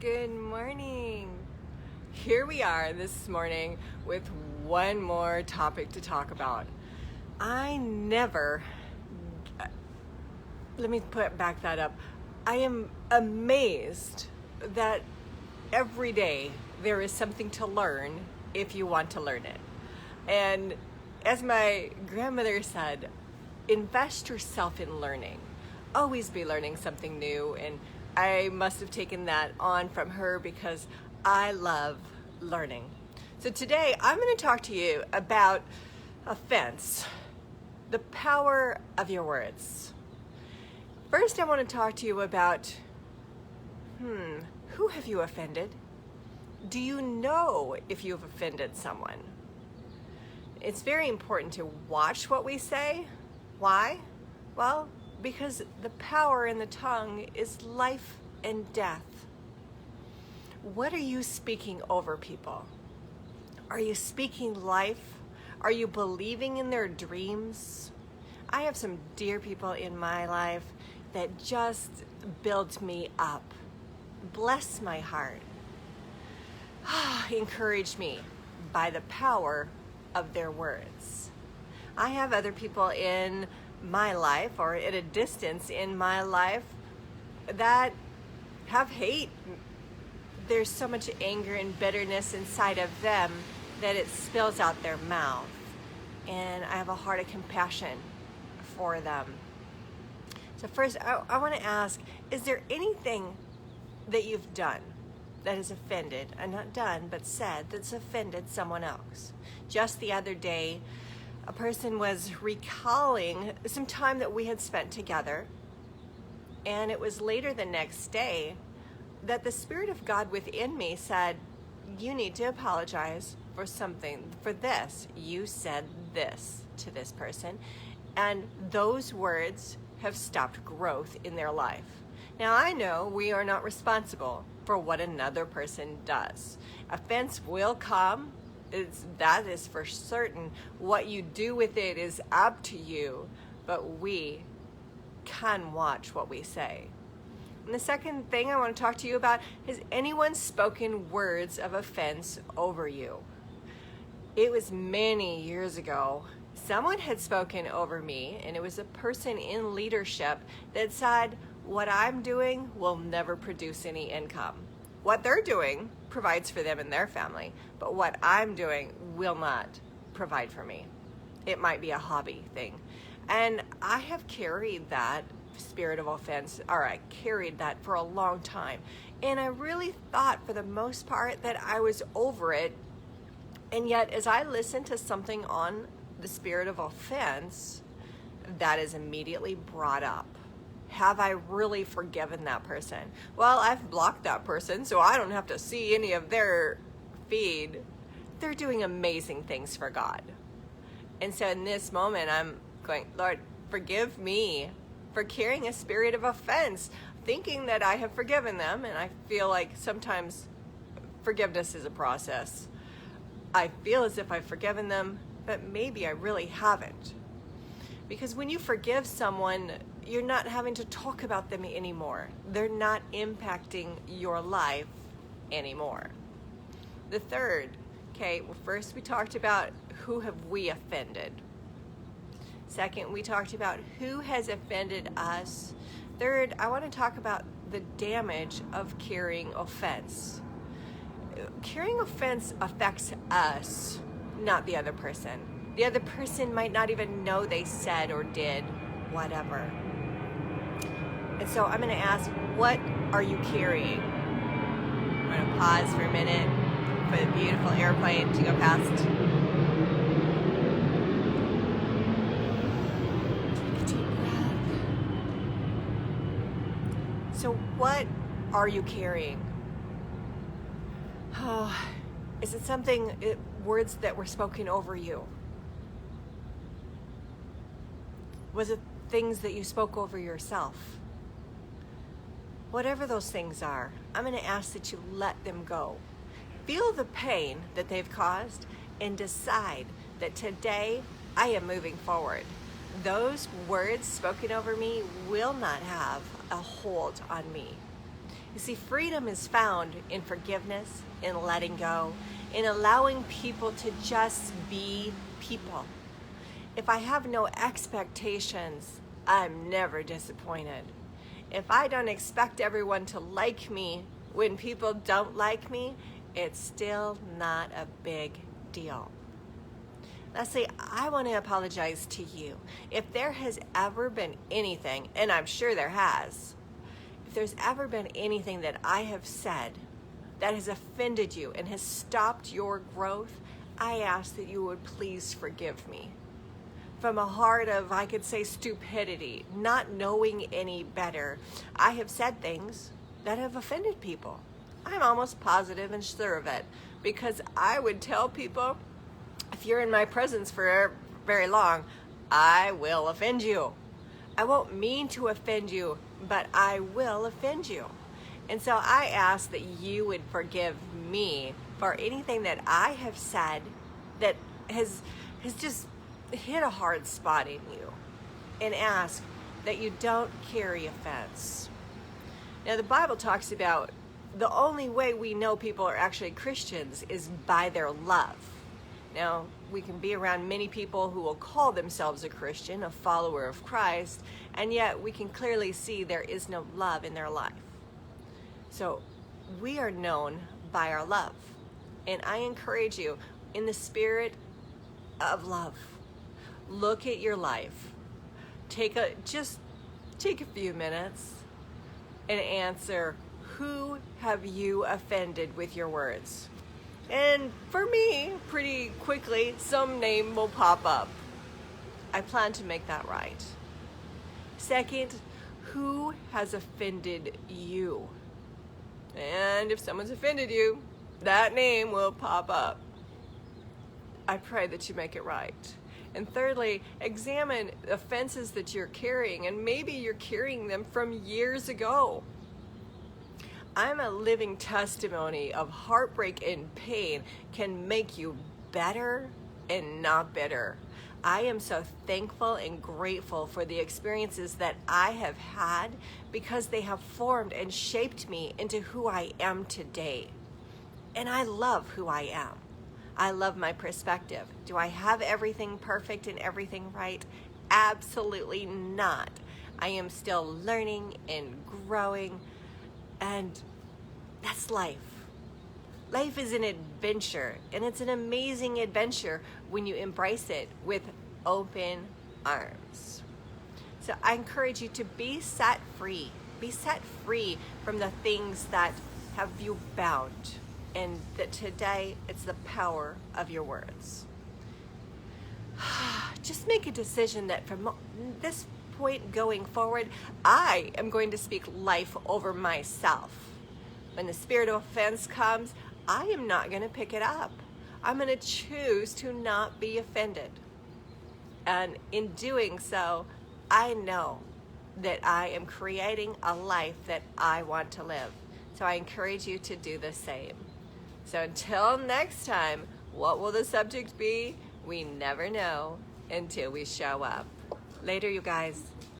Good morning. Here we are this morning with one more topic to talk about. Let me back that up. I am amazed that every day there is something to learn if you want to learn it. And as my grandmother said, invest yourself in learning. Always be learning something new, and I must have taken that on from her because I love learning. So today I'm going to talk to you about offense, the power of your words. First, I want to talk to you about, who have you offended? Do you know if you've offended someone? It's very important to watch what we say. Why? Well, because the power in the tongue is life and death. What are you speaking over people? Are you speaking life? Are you believing in their dreams? I have some dear people in my life that just build me up, bless my heart, encourage me by the power of their words. I have other people in my life or at a distance in my life that have hate. There's so much anger and bitterness inside of them that it spills out their mouth. And I have a heart of compassion for them. So first, I want to ask, is there anything that you've done that has offended, and not done, but said, that's offended someone else? Just the other day, a person was recalling some time that we had spent together, and it was later the next day that the Spirit of God within me said, you need to apologize for something, for this. You said this to this person, and those words have stopped growth in their life. Now, I know we are not responsible for what another person does. Offense will come. That is for certain. What you do with it is up to you, but we can watch what we say. And the second thing I want to talk to you about is, anyone spoken words of offense over you? It was many years ago. Someone had spoken over me, and it was a person in leadership that said, what I'm doing will never produce any income. What they're doing provides for them and their family, but what I'm doing will not provide for me. It might be a hobby thing. And I have carried that spirit of offense, or I carried that for a long time. And I really thought for the most part that I was over it. And yet, as I listened to something on the spirit of offense, that is immediately brought up. Have I really forgiven that person? Well, I've blocked that person, so I don't have to see any of their feed. They're doing amazing things for God. And so in this moment, I'm going, Lord, forgive me for carrying a spirit of offense, thinking that I have forgiven them. And I feel like sometimes forgiveness is a process. I feel as if I've forgiven them, but maybe I really haven't. Because when you forgive someone, you're not having to talk about them anymore. They're not impacting your life anymore. The third, first we talked about who have we offended. Second, we talked about who has offended us. Third, I want to talk about the damage of carrying offense. Carrying offense affects us, not the other person. The other person might not even know they said or did whatever. And so I'm going to ask, what are you carrying? I'm going to pause for a minute for the beautiful airplane to go past. Take a deep breath. So what are you carrying? Oh, is it words that were spoken over you? Was it things that you spoke over yourself? Whatever those things are, I'm going to ask that you let them go. Feel the pain that they've caused and decide that today I am moving forward. Those words spoken over me will not have a hold on me. You see, freedom is found in forgiveness, in letting go, in allowing people to just be people. If I have no expectations, I'm never disappointed. If I don't expect everyone to like me when people don't like me, it's still not a big deal. Leslie, I want to apologize to you. If there has ever been anything, and I'm sure there has, if there's ever been anything that I have said that has offended you and has stopped your growth, I ask that you would please forgive me. From a heart of, I could say, stupidity, not knowing any better, I have said things that have offended people. I'm almost positive and sure of it, because I would tell people, if you're in my presence for very long, I will offend you. I won't mean to offend you, but I will offend you. And so I ask that you would forgive me for anything that I have said that has just hit a hard spot in you, and ask that you don't carry offense. Now, the Bible talks about the only way we know people are actually Christians is by their love. Now, we can be around many people who will call themselves a Christian, a follower of Christ, and yet we can clearly see there is no love in their life. So we are known by our love. And I encourage you, in the spirit of love, look at your life. Take a few minutes and answer, who have you offended with your words? And for me, pretty quickly, some name will pop up. I plan to make that right. Second, who has offended you? And if someone's offended you, that name will pop up. I pray that you make it right. And thirdly, examine offenses that you're carrying, and maybe you're carrying them from years ago. I'm a living testimony of heartbreak and pain can make you better and not bitter. I am so thankful and grateful for the experiences that I have had, because they have formed and shaped me into who I am today. And I love who I am. I love my perspective. Do I have everything perfect and everything right? Absolutely not. I am still learning and growing, and that's life. Life is an adventure, and it's an amazing adventure when you embrace it with open arms. So I encourage you to be set free. Be set free from the things that have you bound, and that today it's the power of your words. Just make a decision that from this point going forward, I am going to speak life over myself. When the spirit of offense comes, I am not going to pick it up. I'm going to choose to not be offended. And in doing so, I know that I am creating a life that I want to live. So I encourage you to do the same. So until next time, what will the subject be? We never know until we show up. Later, you guys.